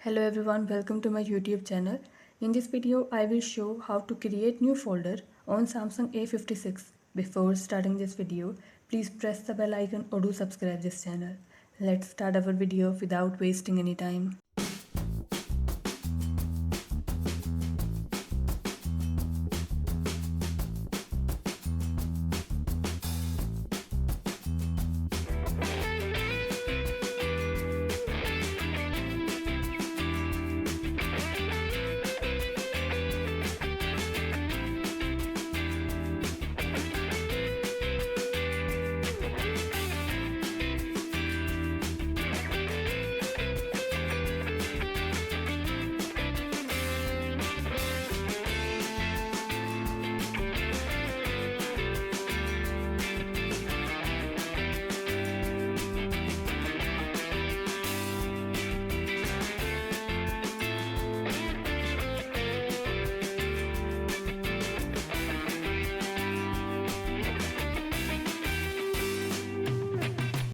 Hello everyone, welcome to my YouTube channel. In this video, I will show how to create new folder on Samsung A56. Before starting this video, please press the bell icon or do subscribe this channel. Let's start our video without wasting any time.